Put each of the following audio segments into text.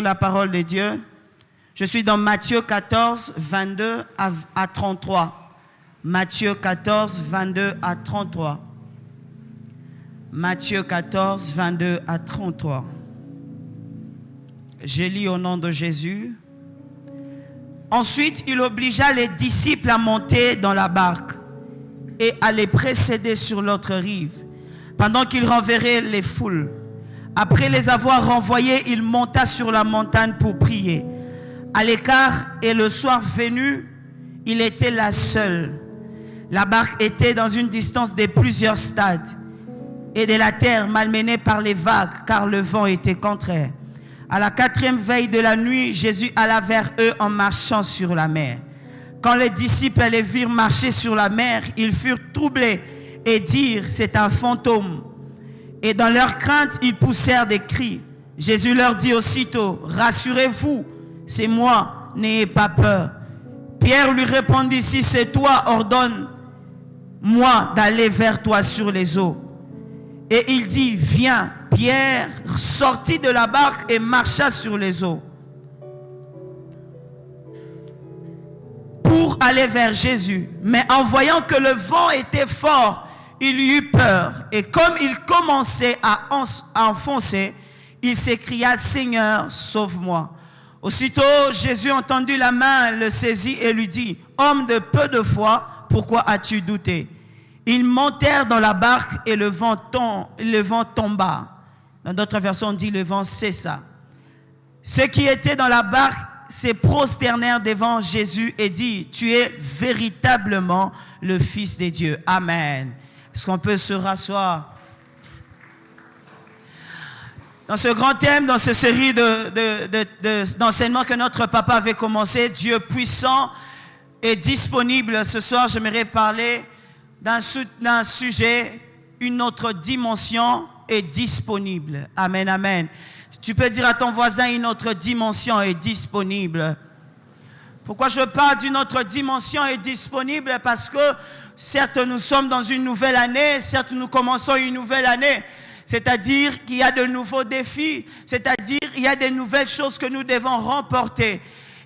La parole de Dieu. Je suis dans Matthieu 14, 22 à 33. Matthieu 14, 22 à 33. Matthieu 14, 22 à 33. Je lis au nom de Jésus. Ensuite, il obligea les disciples à monter dans la barque et à les précéder sur l'autre rive, pendant qu'il renverrait les foules. Après les avoir renvoyés, il monta sur la montagne pour prier. À l'écart, et le soir venu, il était là seul. La barque était dans une distance de plusieurs stades et de la terre malmenée par les vagues, car le vent était contraire. À la 4e veille de la nuit, Jésus alla vers eux en marchant sur la mer. Quand les disciples les virent marcher sur la mer, ils furent troublés et dirent: c'est un fantôme. Et dans leur crainte, ils poussèrent des cris. Jésus leur dit aussitôt: rassurez-vous, c'est moi, n'ayez pas peur. Pierre lui répondit: si c'est toi, ordonne-moi d'aller vers toi sur les eaux. Et il dit: viens. Pierre sortit de la barque et marcha sur les eaux pour aller vers Jésus. Mais en voyant que le vent était fort, il eut peur. Et comme il commençait à enfoncer, il s'écria: Seigneur, sauve-moi. Aussitôt, Jésus entendit la main, le saisit et lui dit: homme de peu de foi, pourquoi as-tu douté? Ils montèrent dans la barque et le vent tomba. Dans d'autres versions, on dit le vent cessa. Ceux qui étaient dans la barque se prosternèrent devant Jésus et dit: tu es véritablement le Fils de Dieu. Amen. Est-ce qu'on peut se rasseoir? Dans ce grand thème, dans cette série d'enseignements que notre papa avait commencé, Dieu puissant et disponible, ce soir, j'aimerais parler d'un sujet, une autre dimension est disponible. Amen, amen. Tu peux dire à ton voisin: une autre dimension est disponible. Pourquoi je parle d'une autre dimension est disponible? Parce que certes, nous sommes dans une nouvelle année, certes, nous commençons une nouvelle année. C'est-à-dire qu'il y a de nouveaux défis, c'est-à-dire qu'il y a de nouvelles choses que nous devons remporter.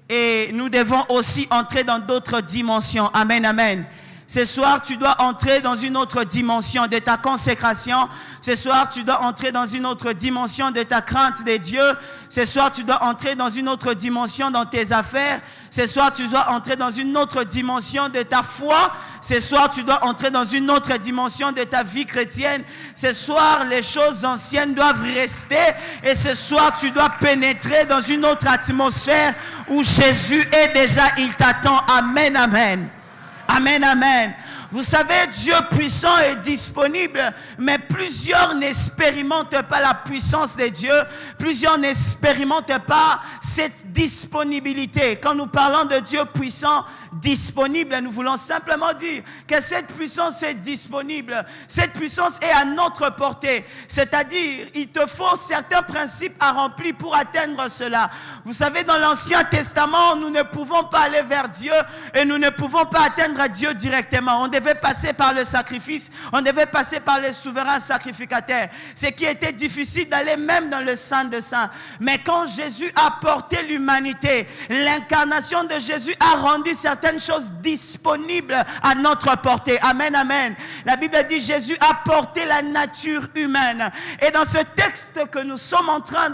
Et nous devons aussi entrer dans d'autres dimensions. Amen, amen. Ce soir, tu dois entrer dans une autre dimension de ta consécration. Ce soir, tu dois entrer dans une autre dimension de ta crainte de Dieu. Ce soir, tu dois entrer dans une autre dimension dans tes affaires. Ce soir, tu dois entrer dans une autre dimension de ta foi. Ce soir, tu dois entrer dans une autre dimension de ta vie chrétienne. Ce soir, les choses anciennes doivent rester. Et ce soir, tu dois pénétrer dans une autre atmosphère où Jésus est déjà. Il t'attend. Amen, amen. Amen, amen. Vous savez, Dieu puissant est disponible, mais plusieurs n'expérimentent pas la puissance de Dieu. Plusieurs n'expérimentent pas cette disponibilité. Quand nous parlons de Dieu puissant, disponible, nous voulons simplement dire que cette puissance est disponible. Cette puissance est à notre portée. C'est-à-dire, il te faut certains principes à remplir pour atteindre cela. Vous savez, dans l'Ancien Testament, nous ne pouvons pas aller vers Dieu et nous ne pouvons pas atteindre Dieu directement. On devait passer par le sacrifice, on devait passer par les souverains sacrificateurs. Ce qui était difficile d'aller même dans le Saint des Saints. Mais quand Jésus a porté l'humanité, l'incarnation de Jésus a rendu certaines choses disponibles à notre portée. Amen, amen. La Bible dit: Jésus a porté la nature humaine. Et dans ce texte que nous sommes en train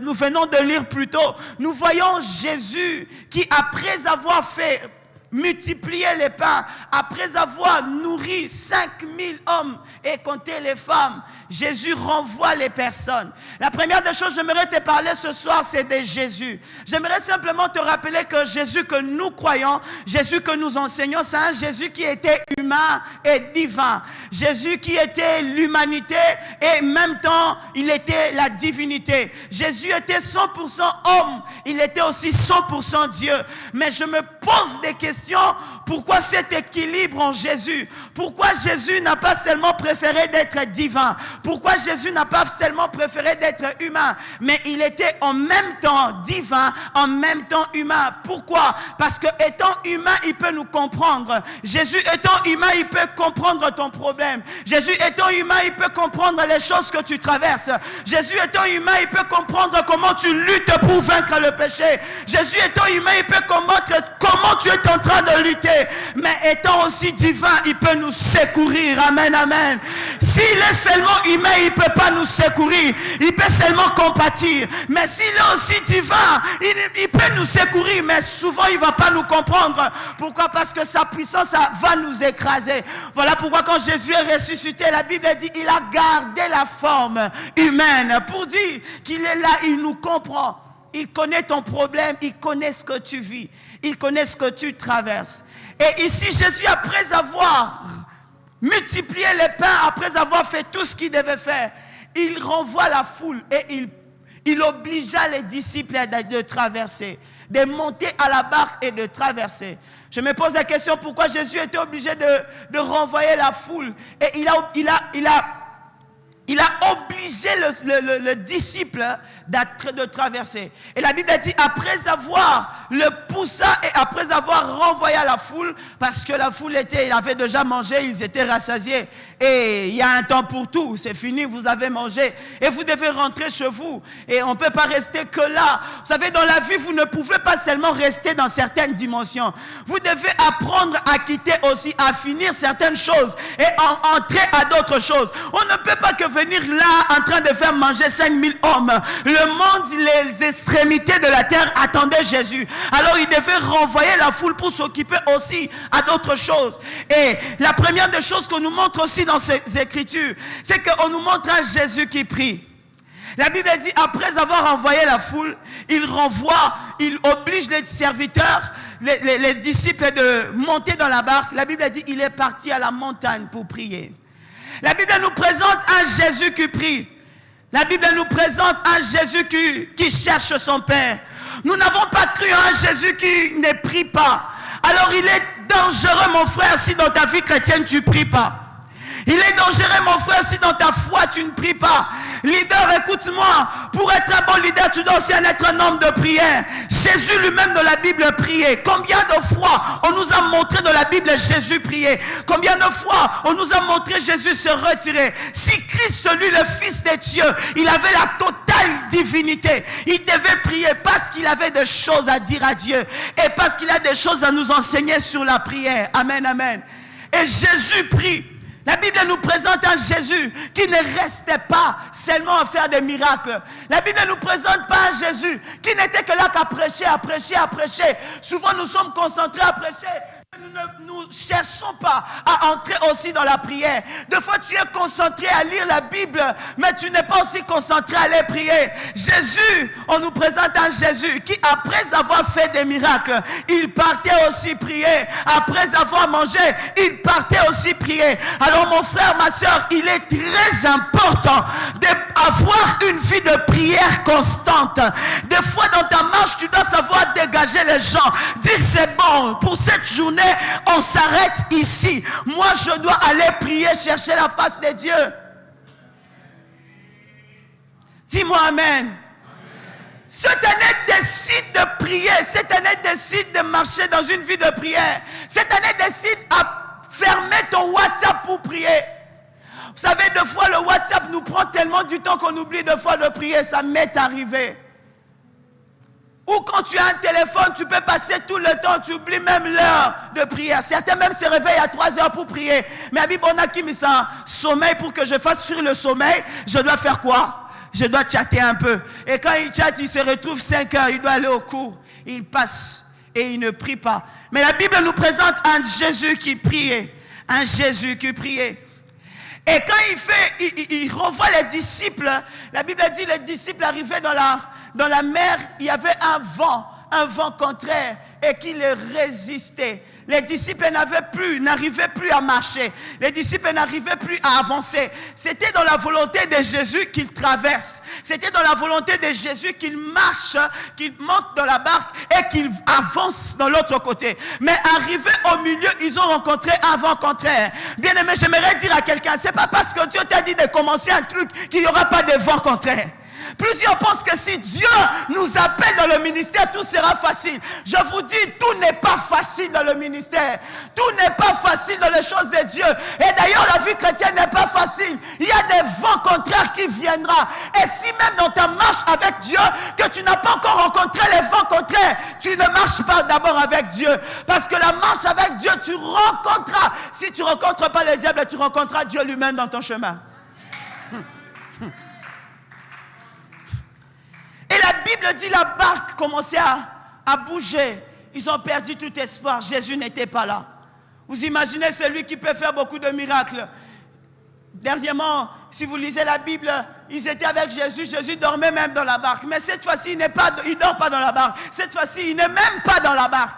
nous venons de lire plus tôt, nous voyons Jésus qui, après avoir fait multiplier les pains, après avoir nourri 5000 hommes et compté les femmes, Jésus renvoie les personnes. La première des choses que j'aimerais te parler ce soir, c'est de Jésus. J'aimerais simplement te rappeler que Jésus que nous croyons, Jésus que nous enseignons, c'est un Jésus qui était humain et divin. Jésus qui était l'humanité et en même temps, il était la divinité. Jésus était 100% homme, il était aussi 100% Dieu. Mais je me pose des questions. Pourquoi cet équilibre en Jésus? Pourquoi Jésus n'a pas seulement préféré d'être divin? Pourquoi Jésus n'a pas seulement préféré d'être humain? Mais il était en même temps divin, en même temps humain. Pourquoi? Parce que étant humain, il peut nous comprendre. Jésus étant humain, il peut comprendre ton problème. Jésus étant humain, il peut comprendre les choses que tu traverses. Jésus étant humain, il peut comprendre comment tu luttes pour vaincre le péché. Jésus étant humain, il peut comprendre comment tu es en train de lutter. Mais étant aussi divin, il peut nous secourir. Amen, amen. S'il est seulement humain, il ne peut pas nous secourir. Il peut seulement compatir. Mais s'il est aussi divin, il peut nous secourir. Mais souvent, il ne va pas nous comprendre. Pourquoi? Parce que sa puissance va nous écraser. Voilà pourquoi quand Jésus est ressuscité, la Bible dit il a gardé la forme humaine pour dire qu'il est là, il nous comprend. Il connaît ton problème, il connaît ce que tu vis, il connaît ce que tu traverses. Et ici, Jésus, après avoir multiplié les pains, après avoir fait tout ce qu'il devait faire, il renvoie la foule et il obligea les disciples de traverser, de monter à la barque et de traverser. Je me pose la question, pourquoi Jésus était obligé de renvoyer la foule? Et il a obligé le disciple de traverser. Et la Bible dit, après avoir le poussa et après avoir renvoyé la foule, parce que la foule il avait déjà mangé, ils étaient rassasiés. Et il y a un temps pour tout, c'est fini, vous avez mangé. Et vous devez rentrer chez vous. Et on ne peut pas rester que là. Vous savez, dans la vie, vous ne pouvez pas seulement rester dans certaines dimensions. Vous devez apprendre à quitter aussi, à finir certaines choses et entrer à d'autres choses. On ne peut pas que venir là en train de faire manger 5000 hommes. Le monde, les extrémités de la terre attendaient Jésus. Alors il devait renvoyer la foule pour s'occuper aussi à d'autres choses. Et la première des choses qu'on nous montre aussi dans ces écritures, c'est qu'on nous montre un Jésus qui prie. La Bible dit, après avoir envoyé la foule, il oblige les serviteurs, les disciples de monter dans la barque. La Bible dit, il est parti à la montagne pour prier. La Bible nous présente un Jésus qui prie. La Bible nous présente un Jésus qui cherche son Père. Nous n'avons pas cru à un Jésus qui ne prie pas. Alors il est dangereux, mon frère, si dans ta vie chrétienne tu ne pries pas. Il est dangereux, mon frère, si dans ta foi tu ne pries pas. Leader, écoute-moi, pour être un bon leader, tu dois aussi être un homme de prière. Jésus lui-même dans la Bible priait. Combien de fois on nous a montré dans la Bible Jésus prier? Combien de fois on nous a montré Jésus se retirer? Si Christ, lui, le Fils de Dieu, il avait la totale divinité, il devait prier parce qu'il avait des choses à dire à Dieu et parce qu'il a des choses à nous enseigner sur la prière. Amen, amen. Et Jésus prie. La Bible nous présente un Jésus qui ne restait pas seulement à faire des miracles. La Bible ne nous présente pas un Jésus qui n'était que là qu'à prêcher, à prêcher, à prêcher. Souvent nous sommes concentrés à prêcher. Nous ne cherchons pas à entrer aussi dans la prière. Des fois tu es concentré à lire la Bible, mais tu n'es pas aussi concentré à aller prier. Jésus, on nous présente un Jésus qui, après avoir fait des miracles, il partait aussi prier. Après avoir mangé, il partait aussi prier. Alors mon frère, ma soeur, il est très important d'avoir une vie de prière constante. Des fois dans ta marche, tu dois savoir dégager les gens. Dire c'est bon, pour cette journée, on s'arrête ici. Moi, je dois aller prier, chercher la face de Dieu. Dis-moi amen. Cette année, décide de prier. Cette année, décide de marcher dans une vie de prière. Cette année, décide à fermer ton WhatsApp pour prier. Vous savez, des fois, le WhatsApp nous prend tellement du temps qu'on oublie des fois de prier. Ça m'est arrivé. Ou quand tu as un téléphone, tu peux passer tout le temps, tu oublies même l'heure de prière. Certains même se réveillent à 3 heures pour prier. Mais Habib, on a qui mis ça sommeil pour que je fasse fuir le sommeil. Je dois faire quoi? Je dois chatter un peu. Et quand il chatte, il se retrouve 5 heures, il doit aller au cours. Il passe et il ne prie pas. Mais la Bible nous présente un Jésus qui priait. Un Jésus qui priait. Et quand il renvoie les disciples, la Bible dit les disciples arrivaient dans la mer, il y avait un vent contraire et qui les résistait. les disciples n'arrivaient plus à marcher. Les disciples n'arrivaient plus à avancer. C'était dans la volonté de Jésus qu'ils traversent. C'était dans la volonté de Jésus qu'ils marchent, qu'ils montent dans la barque et qu'ils avancent dans l'autre côté. Mais arrivés au milieu, ils ont rencontré un vent contraire. Bien aimé, j'aimerais dire à quelqu'un, c'est pas parce que Dieu t'a dit de commencer un truc qu'il n'y aura pas de vent contraire. Plusieurs pensent que si Dieu nous appelle dans le ministère, tout sera facile. Je vous dis, tout n'est pas facile dans le ministère. Tout n'est pas facile dans les choses de Dieu. Et d'ailleurs, la vie chrétienne n'est pas facile. Il y a des vents contraires qui viendront. Et si même dans ta marche avec Dieu, que tu n'as pas encore rencontré les vents contraires, tu ne marches pas d'abord avec Dieu. Parce que la marche avec Dieu, tu rencontreras. Si tu ne rencontres pas le diable, tu rencontreras Dieu lui-même dans ton chemin. Et la Bible dit la barque commençait à bouger. Ils ont perdu tout espoir. Jésus n'était pas là. Vous imaginez celui qui peut faire beaucoup de miracles. Dernièrement, si vous lisez la Bible, ils étaient avec Jésus. Jésus dormait même dans la barque. Mais cette fois-ci, il ne dort pas dans la barque. Cette fois-ci, il n'est même pas dans la barque.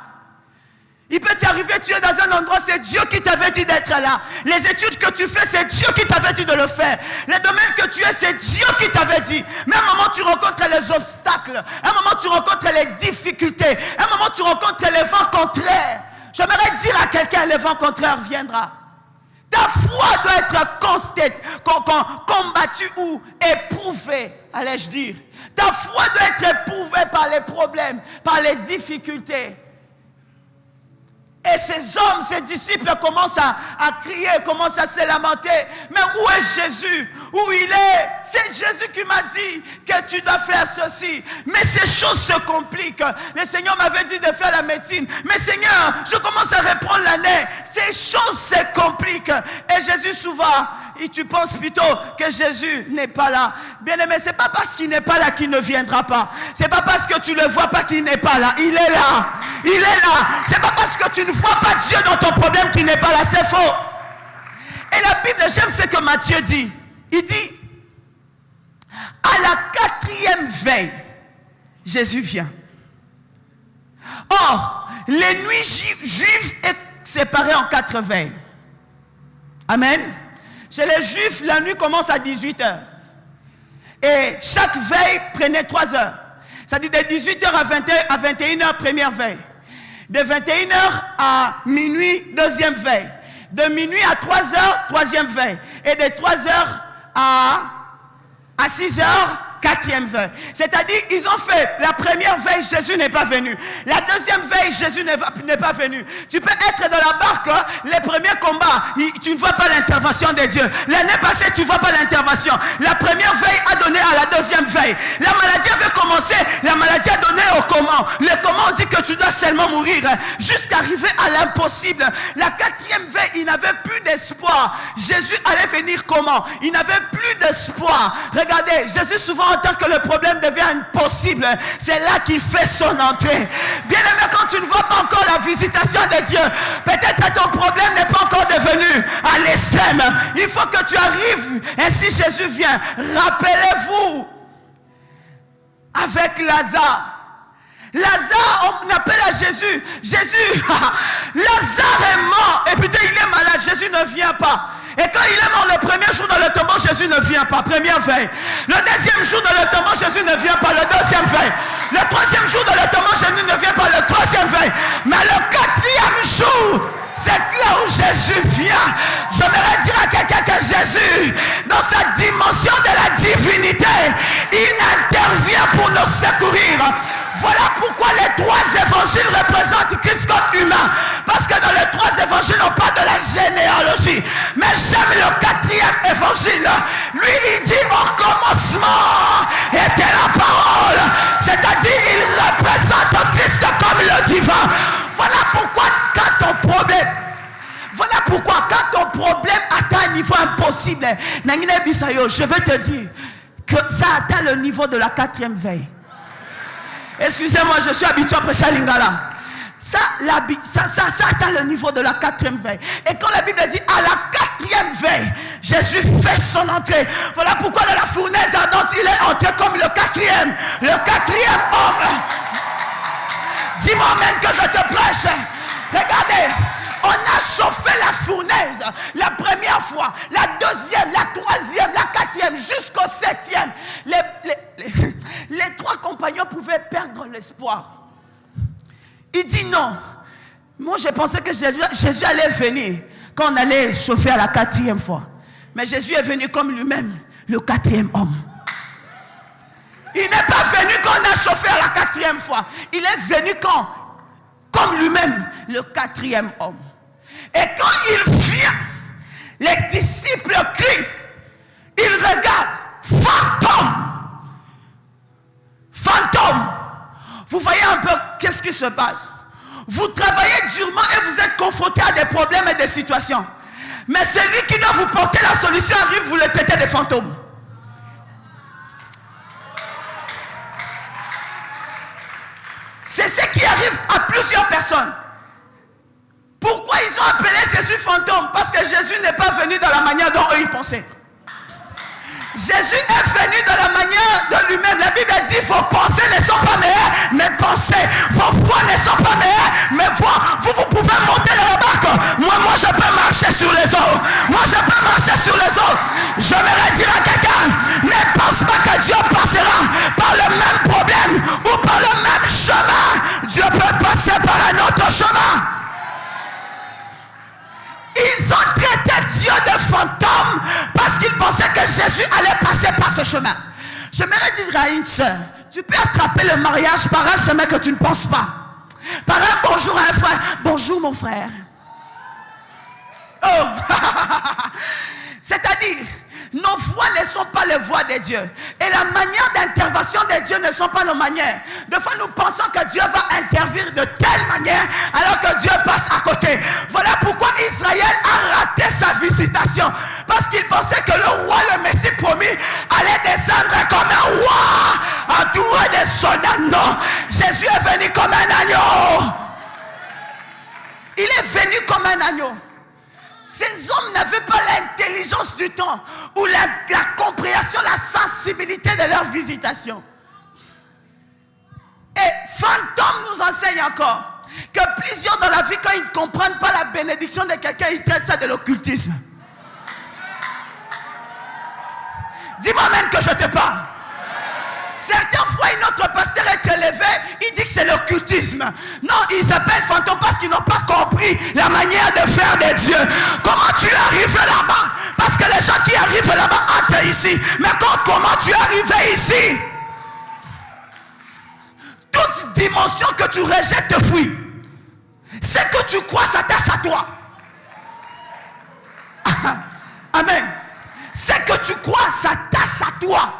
Il peut t'arriver, tu es dans un endroit, c'est Dieu qui t'avait dit d'être là. Les études que tu fais, c'est Dieu qui t'avait dit de le faire. Les domaines que tu es, c'est Dieu qui t'avait dit. Mais à un moment, tu rencontres les obstacles. À un moment, tu rencontres les difficultés. À un moment, tu rencontres les vents contraires. J'aimerais dire à quelqu'un, les vents contraires viendra. Ta foi doit être combattue ou éprouvée, allais-je dire. Ta foi doit être éprouvée par les problèmes, par les difficultés. Et ces hommes, ces disciples commencent à crier, commencent à se lamenter. Mais où est Jésus? Où il est? C'est Jésus qui m'a dit que tu dois faire ceci. Mais ces choses se compliquent. Le Seigneur m'avait dit de faire la médecine. Mais Seigneur, je commence à reprendre l'année. Ces choses se compliquent. Et Jésus souvent, et tu penses plutôt que Jésus n'est pas là. Bien aimé, ce n'est pas parce qu'il n'est pas là qu'il ne viendra pas. Ce n'est pas parce que tu ne le vois pas qu'il n'est pas là. Il est là. Il est là. Ce n'est pas parce que tu ne vois pas Dieu dans ton problème qu'il n'est pas là. C'est faux. Et la Bible, j'aime ce que Matthieu dit. Il dit, à la 4e veille, Jésus vient. Or, les nuits juives sont séparées en 4 veilles. Amen. Chez les Juifs, la nuit commence à 18h. Et chaque veille prenait 3 heures. C'est-à-dire de 18h à 21h, première veille. De 21h à minuit, deuxième veille. De minuit à 3h, troisième veille. Et de 3h à 6h, 4e veille. C'est-à-dire, ils ont fait la première veille, Jésus n'est pas venu. La deuxième veille, Jésus n'est pas venu. Tu peux être dans la barque, les premiers combats, tu ne vois pas l'intervention de Dieu. L'année passée, tu ne vois pas l'intervention. La première veille a donné à la deuxième veille. La maladie avait commencé, la maladie a donné au comment. Le comment dit que tu dois seulement mourir, jusqu'à arriver à l'impossible. La 4e veille, il n'avait plus d'espoir. Jésus allait venir comment? Il n'avait plus d'espoir. Regardez, Jésus souvent entend que le problème devient impossible, c'est là qu'il fait son entrée. Bien aimé, quand tu ne vois pas encore la visitation de Dieu, peut-être que ton problème n'est pas encore devenu à l'essème. Il faut que tu arrives. Ainsi Jésus vient. Rappelez-vous, avec Lazare. Lazare, on appelle à Jésus. Jésus, Lazare est mort. Et putain, il est malade. Jésus ne vient pas. Et quand il est mort le premier jour dans le tombeau, Jésus ne vient pas. Première veille. Le deuxième jour dans le tombeau, Jésus ne vient pas. Le deuxième veille. Le troisième jour dans le tombeau, Jésus ne vient pas. Le troisième veille. Mais le 4e jour, c'est là où Jésus vient. J'aimerais dire à quelqu'un que Jésus, dans sa dimension de la divinité, il intervient pour nous secourir. Voilà pourquoi les 3 évangiles représentent Christ comme humain. Parce que dans les 3 évangiles, on parle de la généalogie. Mais j'aime le 4e évangile. Lui, il dit au commencement était la parole. C'est-à-dire, il représente Christ comme le divin. Voilà pourquoi quand ton problème atteint un niveau impossible, je vais te dire que ça atteint le niveau de la 4e veille. Excusez-moi, je suis habitué à prêcher à Lingala. Ça atteint le niveau de la 4e veille. Et quand la Bible dit à la 4e veille, Jésus fait son entrée. Voilà pourquoi dans la fournaise ardente, il est entré comme le 4e. Le 4e homme. Dis-moi même que je te prêche. Regardez, on a chauffé la fournaise la première fois, la deuxième, la troisième, la quatrième, jusqu'au septième. Les trois compagnons pouvaient perdre l'espoir. Il dit non. Moi, je pensais que Jésus allait venir quand on allait chauffer à la quatrième fois. Mais Jésus est venu comme lui-même, le quatrième homme. Il n'est pas venu quand on a chauffé à la quatrième fois. Il est venu quand? Comme lui-même, le quatrième homme. Et quand il vient, les disciples crient. Ils regardent. Fantôme. Fantôme. Vous voyez un peu qu'est-ce qui se passe. Vous travaillez durement et vous êtes confrontés à des problèmes et des situations. Mais celui qui doit vous porter la solution arrive, vous le traitez de fantôme. C'est ce qui arrive à plusieurs personnes. Pourquoi ils ont appelé Jésus fantôme? Parce que Jésus n'est pas venu dans la manière dont eux ils pensaient. Jésus est venu dans la manière de lui-même. La Bible dit, vos pensées ne sont pas meilleures, mes pensées. Vos voix ne sont pas meilleures, mes voix. Vous pouvez monter dans la barque. Moi, je peux marcher sur les eaux. Moi, je peux marcher sur les eaux. J'aimerais dire à quelqu'un, ne pense pas que Dieu passera par le même problème ou par le même chemin. Dieu peut passer par un autre chemin. Ils ont traité Dieu de fantôme parce qu'ils pensaient que Jésus allait passer par ce chemin. J'aimerais dire à une soeur, tu peux attraper le mariage par un chemin que tu ne penses pas. Par un bonjour à un frère. Bonjour mon frère. Oh. C'est-à-dire, nos voix ne sont pas les voix de Dieu. Et la manière d'intervention de Dieu ne sont pas nos manières. Des fois, nous pensons que Dieu va intervenir de telle manière alors que Dieu passe à côté. Voilà pourquoi Israël a raté sa visitation. Parce qu'il pensait que le roi, le Messie promis, allait descendre comme un roi entouré de soldats. Non, Jésus est venu comme un agneau. Il est venu comme un agneau. Ces hommes n'avaient pas l'intelligence du temps ou la compréhension, la sensibilité de leur visitation. Et Fantôme nous enseigne encore que plusieurs dans la vie, quand ils ne comprennent pas la bénédiction de quelqu'un, ils traitent ça de l'occultisme. Dis-moi même que je te parle. Certaines fois, notre pasteur est élevé, il dit que c'est l'occultisme. Non, il s'appelle fantôme parce qu'ils n'ont pas compris la manière de faire de Dieu. Comment tu es arrivé là-bas? Parce que les gens qui arrivent là-bas entrent ici. Mais comment tu es arrivé ici? Toute dimension que tu rejettes te fuit. Ce que tu crois s'attache à toi. Amen. Ce que tu crois s'attache à toi.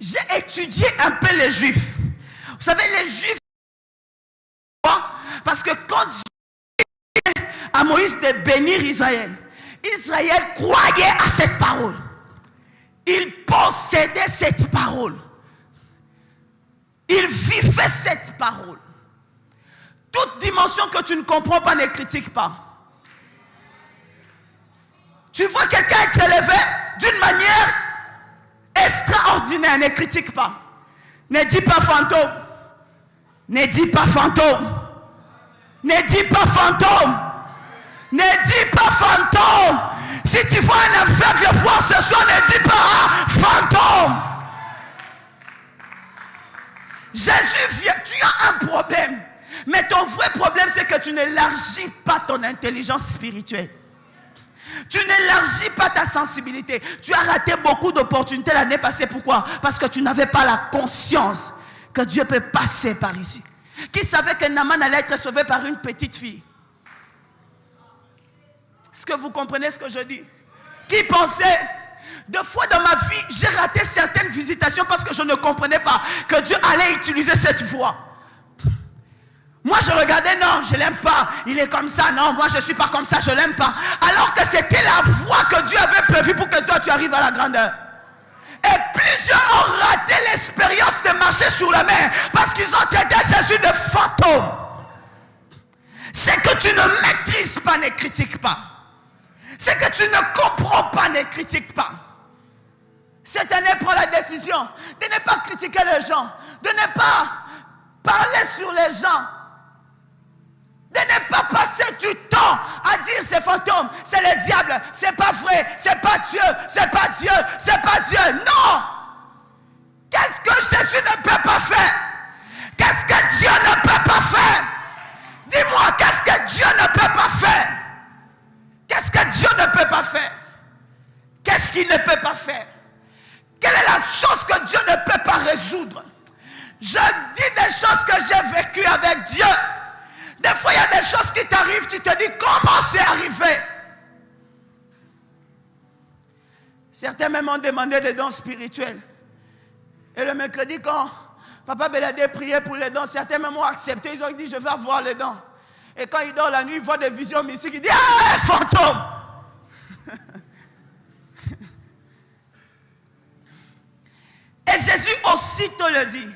J'ai étudié un peu les Juifs. Vous savez, les Juifs, parce que quand Dieu dit à Moïse de bénir Israël, Israël croyait à cette parole. Il possédait cette parole. Il vivait cette parole. Toute dimension que tu ne comprends pas, ne critique pas. Tu vois quelqu'un être élevé d'une manière extraordinaire, ne critique pas. Ne dis pas fantôme. Ne dis pas fantôme. Ne dis pas fantôme. Ne dis pas fantôme. Si tu vois un aveugle voir ce soir, ne dis pas fantôme. Jésus vient. Tu as un problème. Mais ton vrai problème, c'est que tu n'élargis pas ton intelligence spirituelle. Tu n'élargis pas ta sensibilité. Tu as raté beaucoup d'opportunités l'année passée. Pourquoi? Parce que tu n'avais pas la conscience que Dieu peut passer par ici. Qui savait que Naaman allait être sauvé par une petite fille? Est-ce que vous comprenez ce que je dis? Qui pensait? Deux fois dans ma vie, j'ai raté certaines visitations parce que je ne comprenais pas que Dieu allait utiliser cette voie. Moi je regardais, non, je ne l'aime pas, il est comme ça, non, moi je ne suis pas comme ça, je ne l'aime pas. Alors que c'était la voie que Dieu avait prévue pour que toi tu arrives à la grandeur. Et plusieurs ont raté l'expérience de marcher sur la mer parce qu'ils ont traité Jésus de fantôme. C'est que tu ne maîtrises pas, ne critique pas. C'est que tu ne comprends pas, ne critique pas. Cette année, prends la décision de ne pas critiquer les gens, de ne pas parler sur les gens. De ne pas passer du temps à dire c'est fantôme, c'est le diable, c'est pas vrai, c'est pas Dieu, c'est pas Dieu, c'est pas Dieu. Non! Qu'est-ce que Jésus ne peut pas faire? Qu'est-ce que Dieu ne peut pas faire? Dis-moi, qu'est-ce que Dieu ne peut pas faire? Qu'est-ce que Dieu ne peut pas faire? Qu'est-ce qu'il ne peut pas faire? Quelle est la chose que Dieu ne peut pas résoudre? Je dis des choses que j'ai vécues avec Dieu. Des fois, il y a des choses qui t'arrivent, tu te dis, comment c'est arrivé? Certains même ont demandé des dons spirituels. Et le mercredi, quand Papa Béladé priait pour les dons, certains même ont accepté, ils ont dit, je vais avoir les dons. Et quand il dort la nuit, il voit des visions mystiques, il dit, ah, fantôme! Et Jésus aussitôt le dit,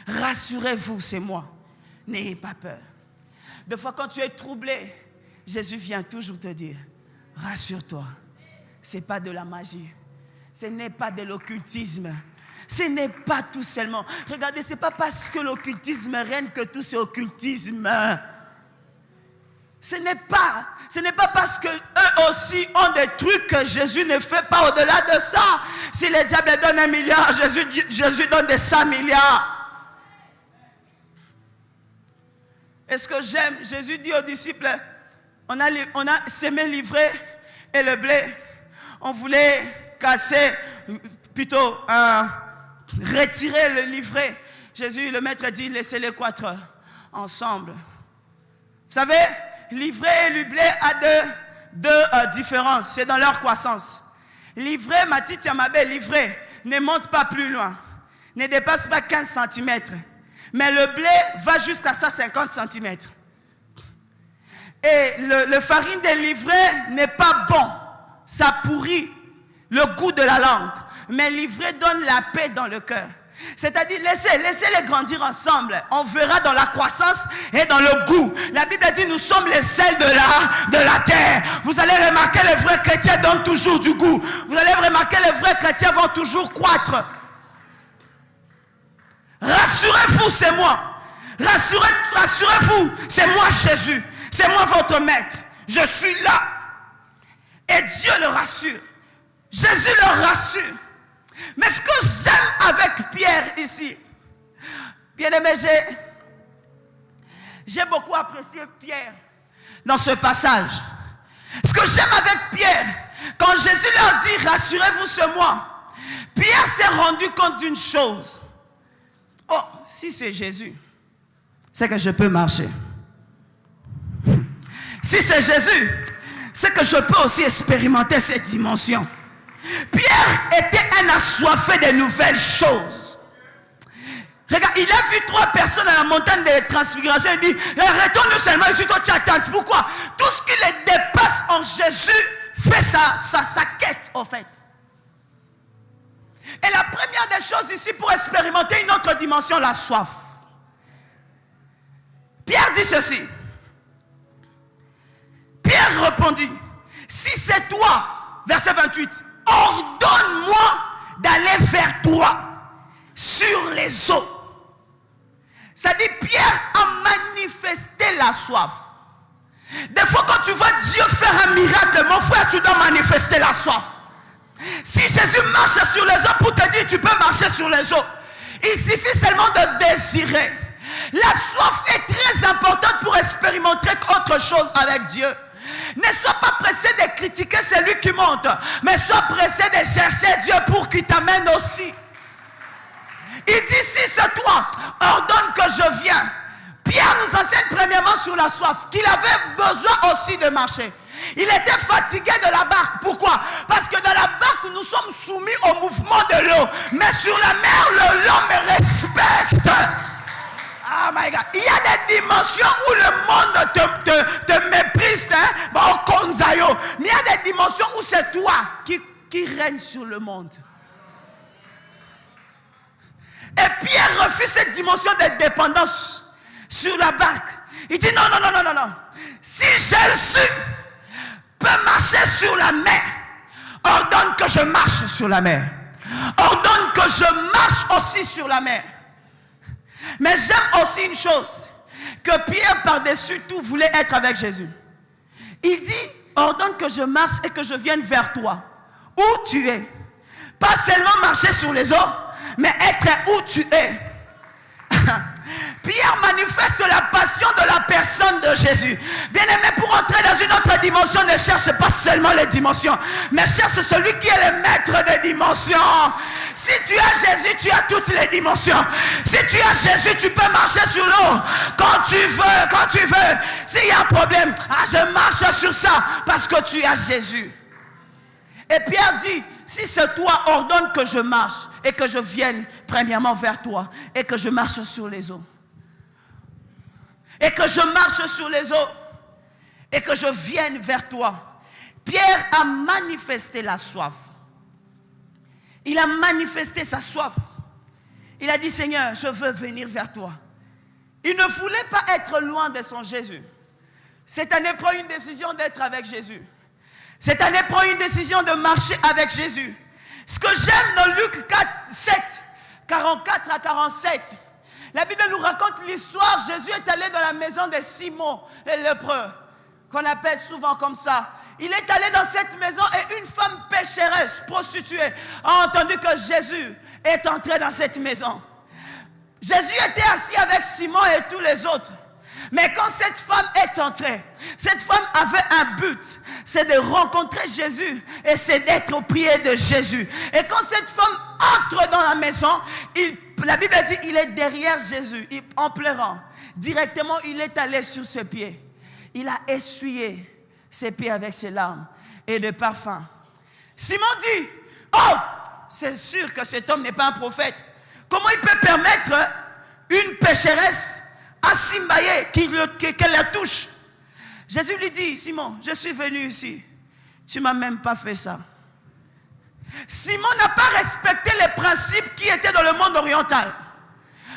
rassurez-vous, c'est moi, n'ayez pas peur. Des fois, quand tu es troublé, Jésus vient toujours te dire, rassure-toi, ce n'est pas de la magie, ce n'est pas de l'occultisme, ce n'est pas tout seulement. Regardez, ce n'est pas parce que l'occultisme règne que tout c'est occultisme. Ce n'est pas parce qu'eux aussi ont des trucs que Jésus ne fait pas au-delà de ça. Si le diable donne 1 milliard, Jésus donne des 100 milliards. Est-ce que j'aime? Jésus dit aux disciples, on a semé l'ivraie et le blé. On voulait casser, plutôt retirer le livret. Jésus, le maître, dit, laissez-les croître ensemble. Vous savez, l'ivraie et le blé a deux différences. C'est dans leur croissance. L'ivraie, Matiti Amabé, l'ivraie ne monte pas plus loin. Ne dépasse pas 15 cm. Mais le blé va jusqu'à 150 cm. Et le farine de l'ivraie n'est pas bon. Ça pourrit le goût de la langue. Mais l'ivraie donne la paix dans le cœur. C'est-à-dire, laissez-les grandir ensemble. On verra dans la croissance et dans le goût. La Bible dit, nous sommes les sels de la terre. Vous allez remarquer, les vrais chrétiens donnent toujours du goût. Vous allez remarquer, les vrais chrétiens vont toujours croître. Rassurez-vous, c'est moi. Rassurez-vous, c'est moi Jésus. C'est moi votre maître. Je suis là. Et Dieu le rassure. Jésus le rassure. Mais ce que j'aime avec Pierre ici, bien aimé, j'ai beaucoup apprécié Pierre dans ce passage. Ce que j'aime avec Pierre, quand Jésus leur dit, rassurez-vous, c'est moi, Pierre s'est rendu compte d'une chose. Oh, si c'est Jésus, c'est que je peux marcher. Si c'est Jésus, c'est que je peux aussi expérimenter cette dimension. Pierre était un assoiffé de nouvelles choses. Regarde, il a vu 3 personnes à la montagne de transfiguration. Il dit, retourne seulement ici, toi tu attends. Pourquoi? Tout ce qui les dépasse en Jésus fait sa quête, en fait. Et la première des choses ici pour expérimenter une autre dimension, la soif. Pierre dit ceci. Pierre répondit, si c'est toi, verset 28, ordonne-moi d'aller vers toi sur les eaux. C'est-à-dire, Pierre a manifesté la soif. Des fois, quand tu vois Dieu faire un miracle, mon frère, tu dois manifester la soif. Si Jésus marche sur les eaux pour te dire, tu peux marcher sur les eaux, il suffit seulement de désirer. La soif est très importante pour expérimenter autre chose avec Dieu. Ne sois pas pressé de critiquer celui qui monte, mais sois pressé de chercher Dieu pour qu'il t'amène aussi. Il dit, si c'est toi, ordonne que je vienne. Pierre nous enseigne premièrement sur la soif, qu'il avait besoin aussi de marcher. Il était fatigué de la barque. Pourquoi? Parce que dans la barque, nous sommes soumis au mouvement de l'eau. Mais sur la mer, l'homme respecte. Oh my God. Il y a des dimensions où le monde te méprise. Mais il y a des dimensions où c'est toi qui règne sur le monde. Et Pierre refuse cette dimension de dépendance sur la barque. Il dit non. Si Jésus peut marcher sur la mer, ordonne que je marche sur la mer. Ordonne que je marche aussi sur la mer. Mais j'aime aussi une chose, que Pierre, par-dessus tout, voulait être avec Jésus. Il dit, ordonne que je marche et que je vienne vers toi, où tu es. Pas seulement marcher sur les eaux, mais être où tu es. Pierre manifeste la passion de la personne de Jésus. Bien-aimé, pour entrer dans une autre dimension, ne cherche pas seulement les dimensions, mais cherche celui qui est le maître des dimensions. Si tu as Jésus, tu as toutes les dimensions. Si tu as Jésus, tu peux marcher sur l'eau quand tu veux. S'il y a un problème, je marche sur ça parce que tu as Jésus. Et Pierre dit, si c'est toi, ordonne que je marche et que je vienne premièrement vers toi et que je marche sur les eaux. Et que je marche sur les eaux et que je vienne vers toi. Pierre a manifesté la soif. Il a manifesté sa soif. Il a dit, Seigneur, je veux venir vers toi. Il ne voulait pas être loin de son Jésus. Cette année, prend une décision d'être avec Jésus. Cette année, prend une décision de marcher avec Jésus. Ce que j'aime dans Luc 4, 7, 44 à 47, la Bible nous raconte l'histoire. Jésus est allé dans la maison de Simon, le lépreux, qu'on appelle souvent comme ça. Il est allé dans cette maison et une femme pécheresse, prostituée, a entendu que Jésus est entré dans cette maison. Jésus était assis avec Simon et tous les autres. Mais quand cette femme est entrée, cette femme avait un but, c'est de rencontrer Jésus et c'est d'être au pied de Jésus. Et quand cette femme entre dans la maison, la Bible dit il est derrière Jésus, en pleurant. Directement, il est allé sur ses pieds. Il a essuyé ses pieds avec ses larmes et de parfum. Simon dit, oh, c'est sûr que cet homme n'est pas un prophète. Comment il peut permettre une pécheresse à Simbaye qu'elle la touche? Jésus lui dit, Simon, je suis venu ici. Tu ne m'as même pas fait ça. Simon n'a pas respecté les principes qui étaient dans le monde oriental.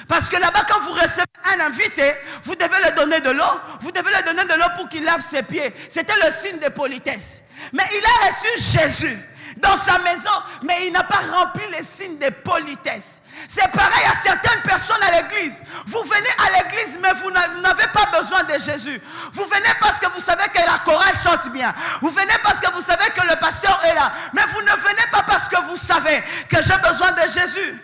Parce que là-bas, quand vous recevez un invité, vous devez lui donner de l'eau. Vous devez lui donner de l'eau pour qu'il lave ses pieds. C'était le signe de politesse. Mais il a reçu Jésus dans sa maison, mais il n'a pas rempli les signes de politesse. C'est pareil à certaines personnes à l'église. Vous venez à l'église, mais vous n'avez pas besoin de Jésus. Vous venez parce que vous savez que la chorale chante bien. Vous venez parce que vous savez que le pasteur est là. Mais vous ne venez pas parce que vous savez que j'ai besoin de Jésus.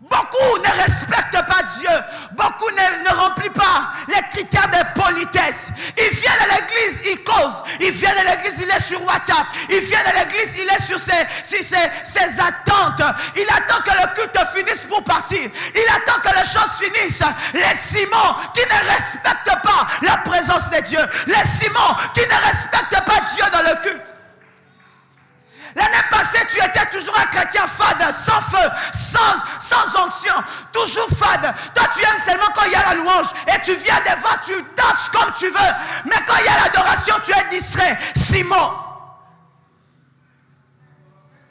Beaucoup ne respectent pas Dieu. Beaucoup ne remplissent pas les critères de politesse. Il vient à l'église, il cause. Il vient à l'église, il est sur WhatsApp. Il vient à l'église, il est sur ses attentes. Il attend que le culte finisse pour partir. Il attend que les choses finissent. Les Simons qui ne respectent pas la présence de Dieu. Les Simons qui ne respectent pas Dieu dans le culte. L'année passée, tu étais toujours un chrétien fade, sans feu, sans onction, toujours fade. Toi, tu aimes seulement quand il y a la louange et tu viens devant, tu danses comme tu veux. Mais quand il y a l'adoration, tu es distrait. Simon,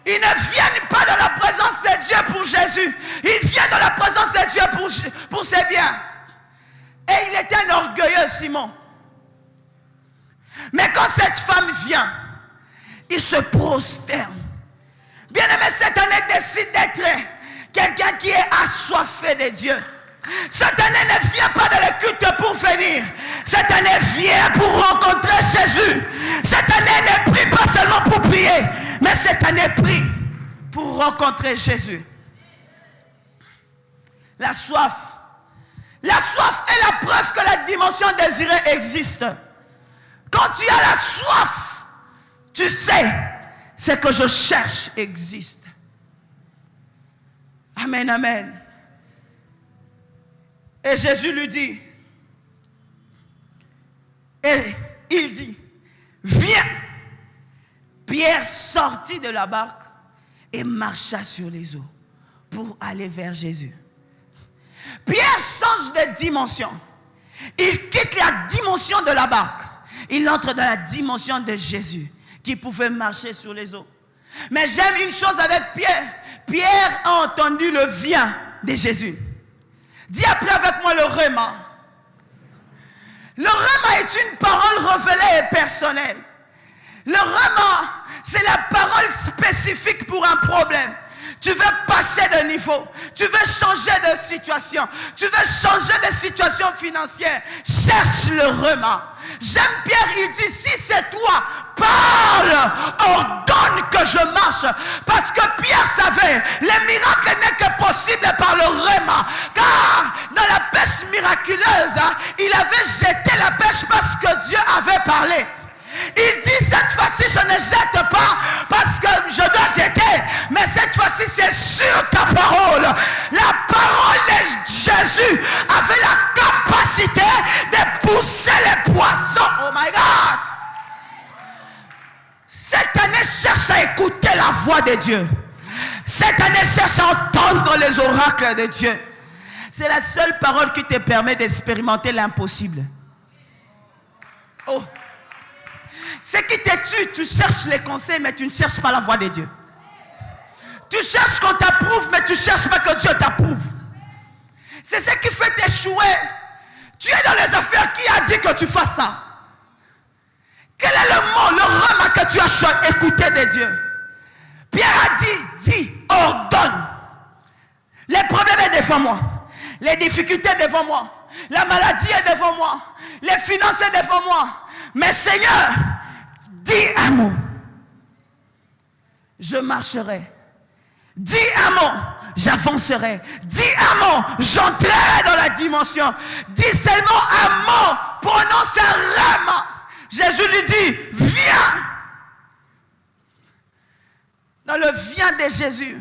ils ne viennent pas dans la présence de Dieu pour Jésus. Ils viennent dans la présence de Dieu pour ses biens. Et il était un orgueilleux, Simon. Mais quand cette femme vient, il se prosterne. Bien-aimé, cette année, décide d'être quelqu'un qui est assoiffé de Dieu. Cette année ne vient pas dans le culte pour venir. Cette année vient pour rencontrer Jésus. Cette année ne prie pas seulement pour prier, mais cette année prie pour rencontrer Jésus. La soif. La soif est la preuve que la dimension désirée existe. Quand tu as la soif, tu sais, ce que je cherche existe. Amen, amen. Et Jésus lui dit, et il dit, viens. Pierre sortit de la barque et marcha sur les eaux pour aller vers Jésus. Pierre change de dimension. Il quitte la dimension de la barque. Il entre dans la dimension de Jésus, qui pouvait marcher sur les eaux. Mais j'aime une chose avec Pierre. Pierre a entendu le viens de Jésus. Dis après avec moi le rhéma. Le rhéma est une parole révélée et personnelle. Le rhéma, c'est la parole spécifique pour un problème. Tu veux passer de niveau. Tu veux changer de situation. Tu veux changer de situation financière. Cherche le rema. J'aime Pierre, il dit, si c'est toi, parle, ordonne que je marche. Parce que Pierre savait, les miracles n'est que possible par le rema. Car dans la pêche miraculeuse, il avait jeté la pêche parce que Dieu avait parlé. Il dit, cette fois-ci, je ne jette pas parce que je dois jeter. Mais cette fois-ci, c'est sur ta parole. La parole de Jésus avait la capacité de pousser les poissons. Oh my God! Cette année, cherche à écouter la voix de Dieu. Cette année, cherche à entendre les oracles de Dieu. C'est la seule parole qui te permet d'expérimenter l'impossible. Oh! Ce qui te tue, tu cherches les conseils, mais tu ne cherches pas la voix de Dieu. Tu cherches qu'on t'approuve, mais tu ne cherches pas que Dieu t'approuve. C'est ce qui fait t'échouer. Tu es dans les affaires. Qui a dit que tu fasses ça? Quel est le mot, le rama que tu as écouté de Dieu? Pierre a dit, dis, ordonne. Les problèmes sont devant moi. Les difficultés sont devant moi. La maladie est devant moi. Les finances sont devant moi. Mais Seigneur, dis un mot. Je marcherai. Dis un mot, j'avancerai. Dis un mot, j'entrerai dans la dimension. Dis seulement un mot, prononce un rama. Jésus lui dit, viens. Dans le viens de Jésus,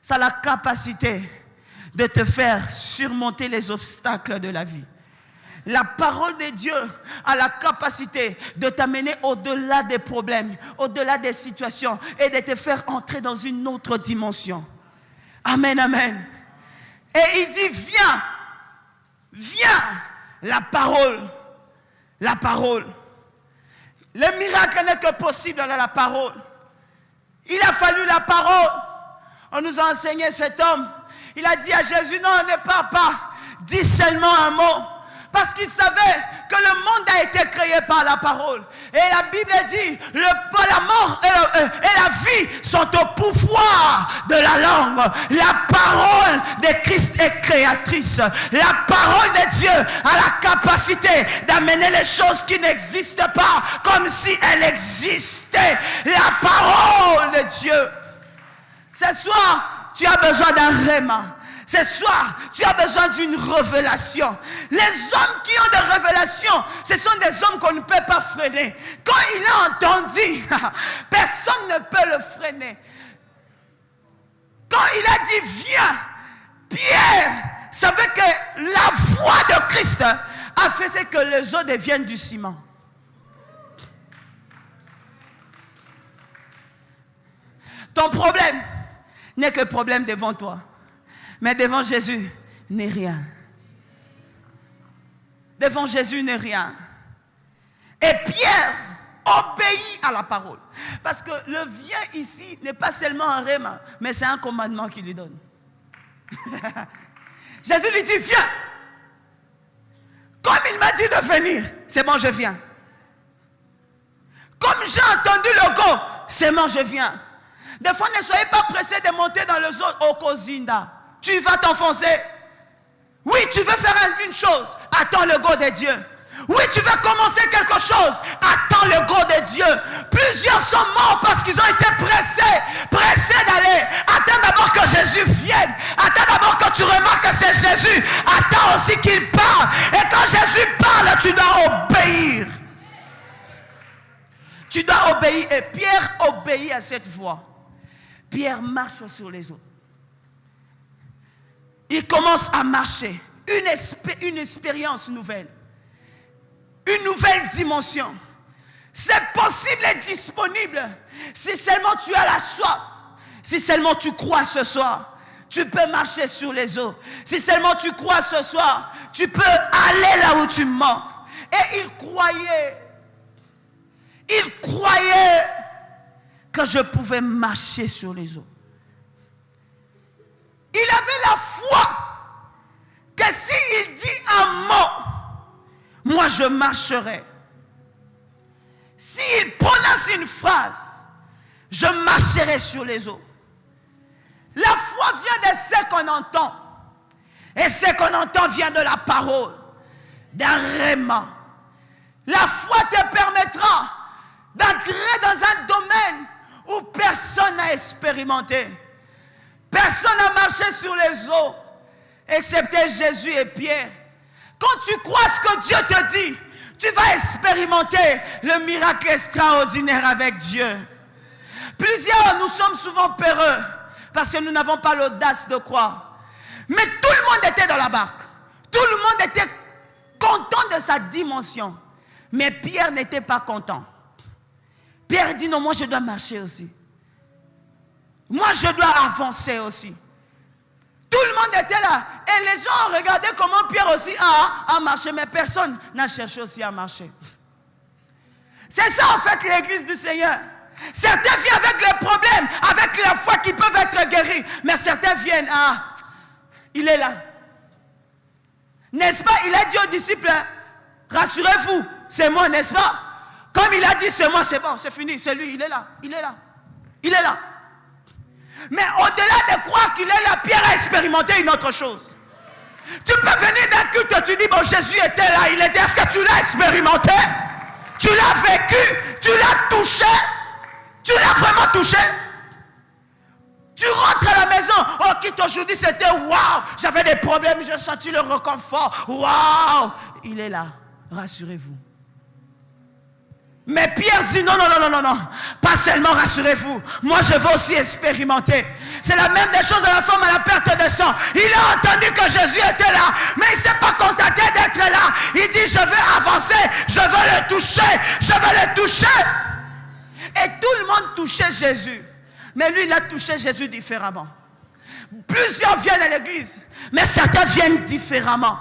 ça a la capacité de te faire surmonter les obstacles de la vie. La parole de Dieu a la capacité de t'amener au-delà des problèmes, au-delà des situations et de te faire entrer dans une autre dimension. Amen, amen. Et il dit, viens, viens, la parole. Le miracle n'est que possible dans la parole. Il a fallu la parole. On nous a enseigné cet homme. Il a dit à Jésus, non, ne pars pas. Dis seulement un mot. Parce qu'il savait que le monde a été créé par la parole. Et la Bible dit, la mort et la vie sont au pouvoir de la langue. La parole de Christ est créatrice. La parole de Dieu a la capacité d'amener les choses qui n'existent pas comme si elles existaient. La parole de Dieu. Ce soir, tu as besoin d'un rhéma. Ce soir, tu as besoin d'une révélation. Les hommes qui ont des révélations, ce sont des hommes qu'on ne peut pas freiner. Quand il a entendu, personne ne peut le freiner. Quand il a dit viens, Pierre savait que la voix de Christ a fait que les eaux deviennent du ciment. Ton problème n'est que problème devant toi. Mais devant Jésus, n'est rien. Devant Jésus, n'est rien. Et Pierre obéit à la parole. Parce que le viens ici n'est pas seulement un rhéma, mais c'est un commandement qu'il lui donne. Jésus lui dit, viens. Comme il m'a dit de venir, c'est bon, je viens. Comme j'ai entendu le go, c'est bon, je viens. Des fois, ne soyez pas pressés de monter dans le zone au Kozinda. Tu vas t'enfoncer. Oui, tu veux faire une chose. Attends le go de Dieu. Oui, tu veux commencer quelque chose. Attends le go de Dieu. Plusieurs sont morts parce qu'ils ont été pressés d'aller. Attends d'abord que Jésus vienne. Attends d'abord que tu remarques que c'est Jésus. Attends aussi qu'il parle. Et quand Jésus parle, tu dois obéir. Tu dois obéir. Et Pierre obéit à cette voix. Pierre marche sur les eaux. Il commence à marcher. Une expérience nouvelle. Une nouvelle dimension. C'est possible et disponible. Si seulement tu as la soif. Si seulement tu crois ce soir. Tu peux marcher sur les eaux. Si seulement tu crois ce soir. Tu peux aller là où tu manques. Et il croyait. Il croyait que je pouvais marcher sur les eaux. Il avait la foi que s'il dit un mot, moi je marcherai. S'il prononce une phrase, je marcherai sur les eaux. La foi vient de ce qu'on entend. Et ce qu'on entend vient de la parole, d'un réma. La foi te permettra d'entrer dans un domaine où personne n'a expérimenté. Personne n'a marché sur les eaux, excepté Jésus et Pierre. Quand tu crois ce que Dieu te dit, tu vas expérimenter le miracle extraordinaire avec Dieu. Plusieurs, nous sommes souvent peureux parce que nous n'avons pas l'audace de croire. Mais tout le monde était dans la barque. Tout le monde était content de sa dimension. Mais Pierre n'était pas content. Pierre dit non, moi je dois marcher aussi. Moi je dois avancer aussi. Tout le monde était là. Et les gens regardaient comment Pierre aussi a marché. Mais personne n'a cherché aussi à marcher. C'est ça en fait l'église du Seigneur. Certains viennent avec les problèmes, avec la foi qui peuvent être guéris. Mais certains viennent, il est là. N'est-ce pas? Il a dit aux disciples, rassurez-vous, c'est moi, n'est-ce pas? Comme il a dit, c'est moi, c'est bon, c'est fini, c'est lui, il est là, il est là, il est là. Mais au-delà de croire qu'il est là, Pierre a expérimenté une autre chose. Tu peux venir d'un culte, tu dis, bon, Jésus était là, il était, est-ce que tu l'as expérimenté? Tu l'as vécu, tu l'as touché, tu l'as vraiment touché? Tu rentres à la maison, oh, quitte aujourd'hui, c'était waouh, j'avais des problèmes, j'ai senti le réconfort, waouh, il est là, rassurez-vous. Mais Pierre dit non, pas seulement rassurez-vous, moi je veux aussi expérimenter. C'est la même des choses à la femme à la perte de sang. Il a entendu que Jésus était là, mais il ne s'est pas contenté d'être là. Il dit je veux avancer, je veux le toucher, je veux le toucher. Et tout le monde touchait Jésus. Mais lui, il a touché Jésus différemment. Plusieurs viennent à l'église, mais certains viennent différemment.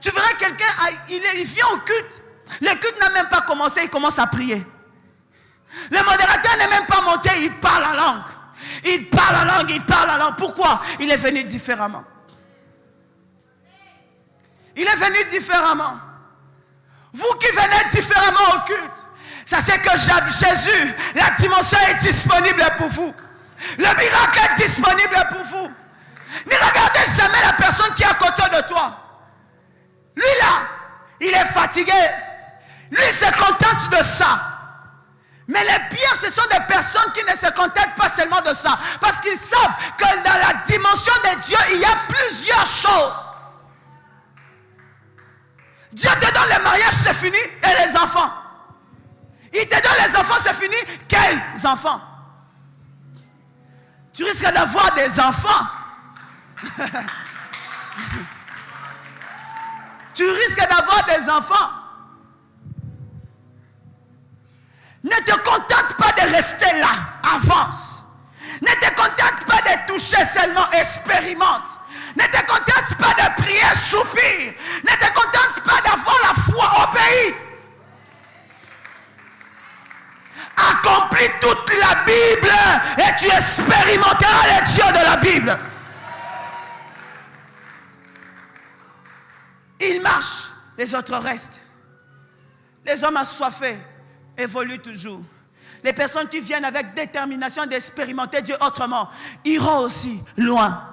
Tu verras quelqu'un, il vient au culte. Le culte n'a même pas commencé, il commence à prier. Le modérateur n'est même pas monté, il parle en langue. Il parle en langue, il parle en langue. Pourquoi? Il est venu différemment. Il est venu différemment. Vous qui venez différemment au culte, sachez que Jésus, la dimension est disponible pour vous. Le miracle est disponible pour vous. Ne regardez jamais la personne qui est à côté de toi. Lui là, il est fatigué. Lui se contente de ça. Mais les pires, ce sont des personnes qui ne se contentent pas seulement de ça. Parce qu'ils savent que dans la dimension de Dieu, il y a plusieurs choses. Dieu te donne le mariage, c'est fini, et les enfants. Il te donne les enfants, c'est fini. Quels enfants? Tu risques d'avoir des enfants. Tu risques d'avoir des enfants. Ne te contente pas de rester là. Avance. Ne te contente pas de toucher seulement. Expérimente. Ne te contente pas de prier, soupir. Ne te contente pas d'avoir la foi. Obéis. Accomplis toute la Bible et tu expérimenteras les dieux de la Bible. Il marche, les autres restent. Les hommes assoiffés évoluent toujours. Les personnes qui viennent avec détermination d'expérimenter Dieu autrement iront aussi loin.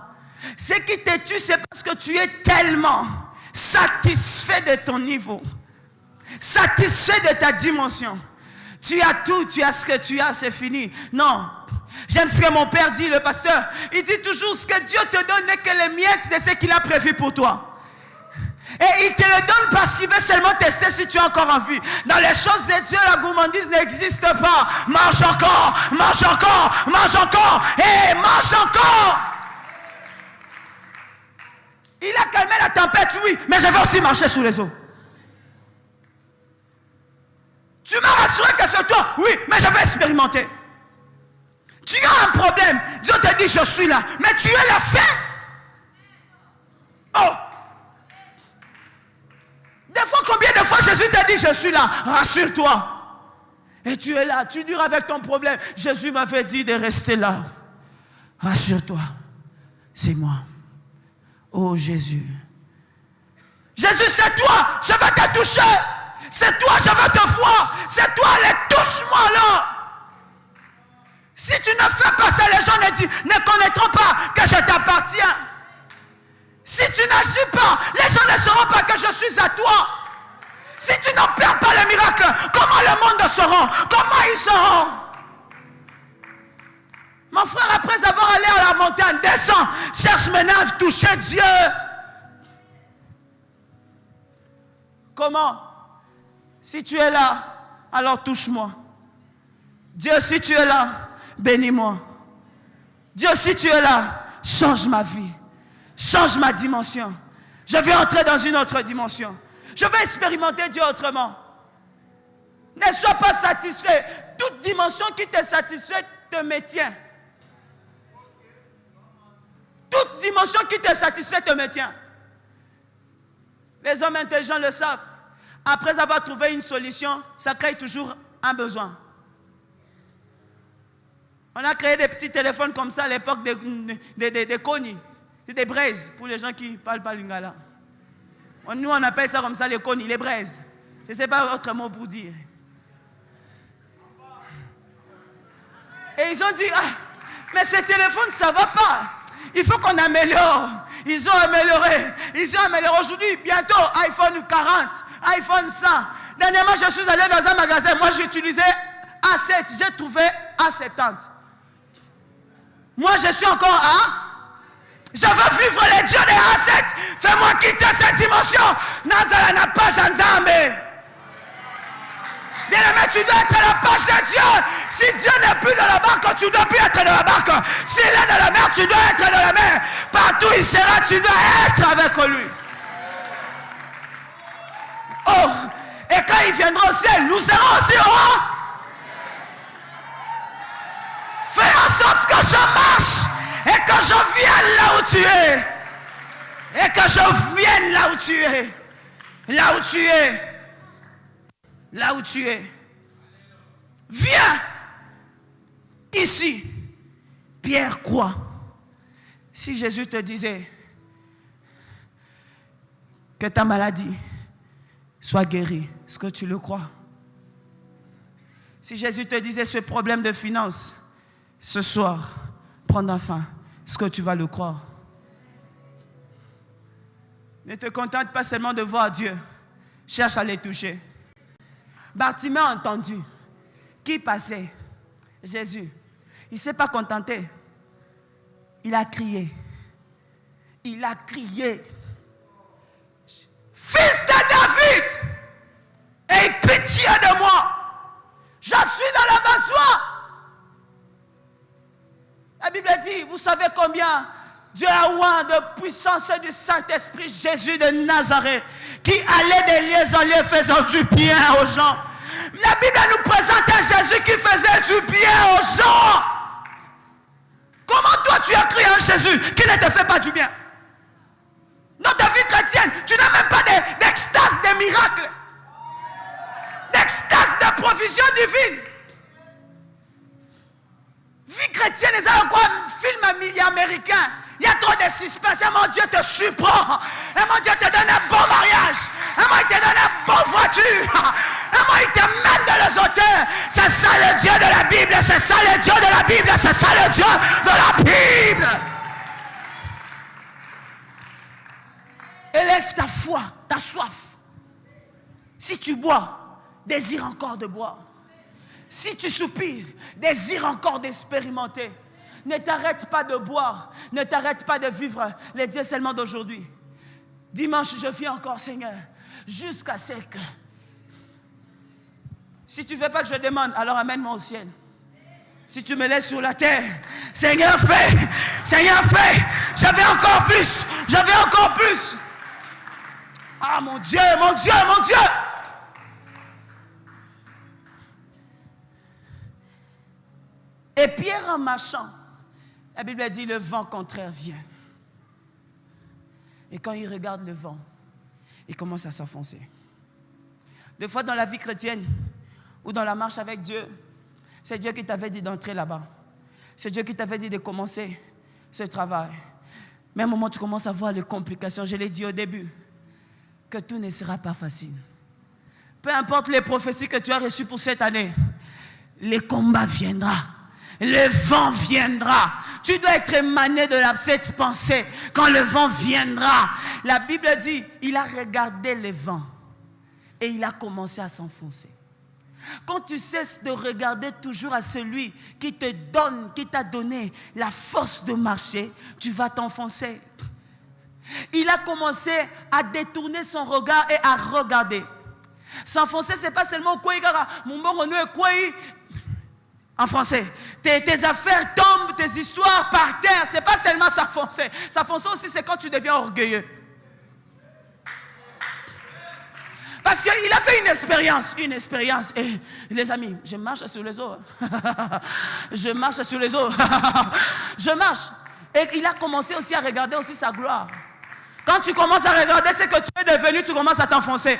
Ce qui te tue, c'est parce que tu es tellement satisfait de ton niveau, satisfait de ta dimension. Tu as tout, tu as ce que tu as, c'est fini. Non. J'aime ce que mon père dit, le pasteur. Il dit toujours, ce que Dieu te donne n'est que les miettes de ce qu'il a prévu pour toi. Et il te le donne parce qu'il veut seulement tester si tu as encore envie. Dans les choses de Dieu, la gourmandise n'existe pas. Mange encore, mange encore, mange encore, et mange encore. Il a calmé la tempête, oui, mais je vais aussi marcher sous les eaux. Tu m'as rassuré que c'est toi, oui, mais je vais expérimenter. Tu as un problème, Dieu te dit je suis là, mais tu es la fin. Oh! Des fois, combien de fois Jésus t'a dit je suis là, rassure-toi. Et tu es là, tu dures avec ton problème. Jésus m'avait dit de rester là. Rassure-toi, c'est moi. Oh Jésus. Jésus, c'est toi, je veux te toucher. C'est toi, je veux te voir. C'est toi, touche-moi là. Si tu ne fais pas ça, les gens ne connaîtront pas que je t'appartiens. Si tu n'agis pas, les gens ne sauront pas que je suis à toi. Si tu n'opères pas le miracle, comment le monde saura? Comment ils sauront? Mon frère, après avoir allé à la montagne, descends, cherche maintenant à toucher Dieu. Comment? Si tu es là, alors touche-moi. Dieu, si tu es là, bénis-moi. Dieu, si tu es là, change ma vie. Change ma dimension. Je vais entrer dans une autre dimension. Je vais expérimenter Dieu autrement. Ne sois pas satisfait. Toute dimension qui te satisfait te maintient. Toute dimension qui te satisfait te maintient. Les hommes intelligents le savent. Après avoir trouvé une solution, ça crée toujours un besoin. On a créé des petits téléphones comme ça à l'époque des conis, des braises, pour les gens qui ne parlent pas lingala. Nous, on appelle ça comme ça les conis, les braises. Je ne sais pas autre mot pour dire. Et ils ont dit, mais ces téléphones, ça ne va pas. Il faut qu'on améliore. Ils ont amélioré. Aujourd'hui, bientôt, iPhone 40, iPhone 100. Dernièrement, je suis allé dans un magasin. Moi, j'utilisais A7. J'ai trouvé A70. Moi, je suis encore à... Je veux vivre les dieux des A7. Fais-moi quitter cette dimension. Nazala n'a pas Janzambe. Bien-aimé, tu dois être à la page de Dieu. Si Dieu n'est plus dans la barque, tu dois plus être dans la barque. S'il est dans la mer, tu dois être dans la mer. Partout il sera, tu dois être avec lui. Oh, et quand il viendra au ciel, nous serons aussi au haut. Fais en sorte que je marche et que je vienne là où tu es. Et que je vienne là où tu es. Là où tu es. Là où tu es. Viens ici. Pierre croit. Si Jésus te disait que ta maladie soit guérie, est-ce que tu le crois? Si Jésus te disait ce problème de finances, ce soir, prendre fin, est-ce que tu vas le croire? Ne te contente pas seulement de voir Dieu. Cherche à les toucher. Bartimée a entendu. Qui passait? Jésus. Il ne s'est pas contenté. Il a crié. Il a crié. Fils de David, aie pitié de moi. Je suis dans la passoire. La Bible dit, vous savez combien Dieu a oint de puissance du Saint-Esprit, Jésus de Nazareth, qui allait de lieu en lieu faisant du bien aux gens. La Bible nous présente un Jésus qui faisait du bien aux gens. Comment toi tu as cru en Jésus qui ne te fait pas du bien? Dans ta vie chrétienne, tu n'as même pas d'extase, de miracles, d'extase, de provision divine. Vie chrétienne, c'est encore un film américain. Il y a trop de suspense. Et mon Dieu te surprend. Et mon Dieu te donne un bon mariage. Et moi, il te donne une bonne voiture. Et moi, il te mène dans les hauteurs. C'est ça le Dieu de la Bible. C'est ça le Dieu de la Bible. C'est ça le Dieu de la Bible. Élève ta foi, ta soif. Si tu bois, désire encore de boire. Si tu soupires, désire encore d'expérimenter. Ne t'arrête pas de boire. Ne t'arrête pas de vivre les dieux seulement d'aujourd'hui. Dimanche, je viens encore, Seigneur, jusqu'à ce que... Si tu ne veux pas que je demande, alors amène-moi au ciel. Si tu me laisses sur la terre, Seigneur, fais. Seigneur, fais. J'avais encore plus. J'avais encore plus. Ah, mon Dieu, mon Dieu, mon Dieu. Et Pierre, en marchant, la Bible dit, le vent contraire vient. Et quand il regarde le vent, il commence à s'enfoncer. Des fois dans la vie chrétienne, ou dans la marche avec Dieu, c'est Dieu qui t'avait dit d'entrer là-bas. C'est Dieu qui t'avait dit de commencer ce travail. Mais à un moment, tu commences à voir les complications. Je l'ai dit au début, que tout ne sera pas facile. Peu importe les prophéties que tu as reçues pour cette année, les combats viendront. le vent viendra. Tu dois être émané de cette pensée. Quand le vent viendra, la Bible dit, il a regardé le vent et il a commencé à s'enfoncer. Quand tu cesses de regarder toujours à celui qui te donne, qui t'a donné la force de marcher, tu vas t'enfoncer. Il a commencé à détourner son regard et à regarder. S'enfoncer, ce n'est pas seulement en français. Tes affaires tombent, tes histoires par terre. Ce n'est pas seulement s'enfoncer. S'enfoncer aussi, c'est quand tu deviens orgueilleux. Parce qu'il a fait une expérience. Et les amis, je marche sur les eaux. Je marche sur les eaux. Je marche. Et il a commencé aussi à regarder aussi sa gloire. Quand tu commences à regarder ce que tu es devenu, tu commences à t'enfoncer.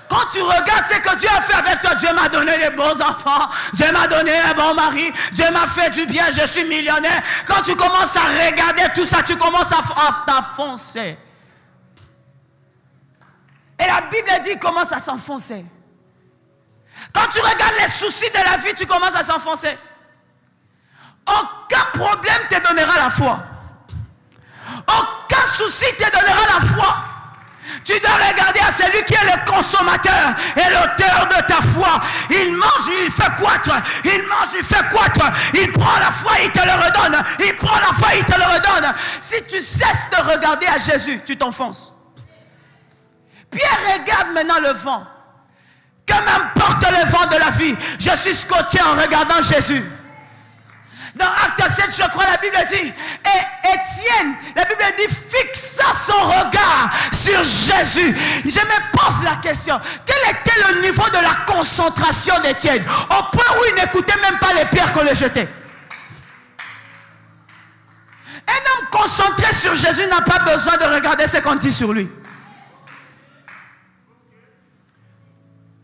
Quand tu regardes ce que Dieu a fait avec toi, Dieu m'a donné des beaux enfants, Dieu m'a donné un bon mari, Dieu m'a fait du bien, je suis millionnaire. Quand tu commences à regarder tout ça, tu commences à t'enfoncer. Et la Bible dit, commence à s'enfoncer. Quand tu regardes les soucis de la vie, tu commences à s'enfoncer. Aucun problème te donnera la foi. Aucun souci te donnera la foi. Tu dois regarder à celui qui est le consommateur et l'auteur de ta foi. Il mange, il fait croître. Il mange, il fait croître. Il prend la foi, il te le redonne. Il prend la foi, il te le redonne. Si tu cesses de regarder à Jésus, tu t'enfonces. Pierre regarde maintenant le vent. Que m'importe le vent de la vie, je suis scotché en regardant Jésus. Dans Acte 7, je crois, la Bible dit, et Étienne, la Bible dit, fixa son regard sur Jésus. Je me pose la question, quel était le niveau de la concentration d'Étienne, au point où il n'écoutait même pas les pierres qu'on lui jetait. Un homme concentré sur Jésus n'a pas besoin de regarder ce qu'on dit sur lui.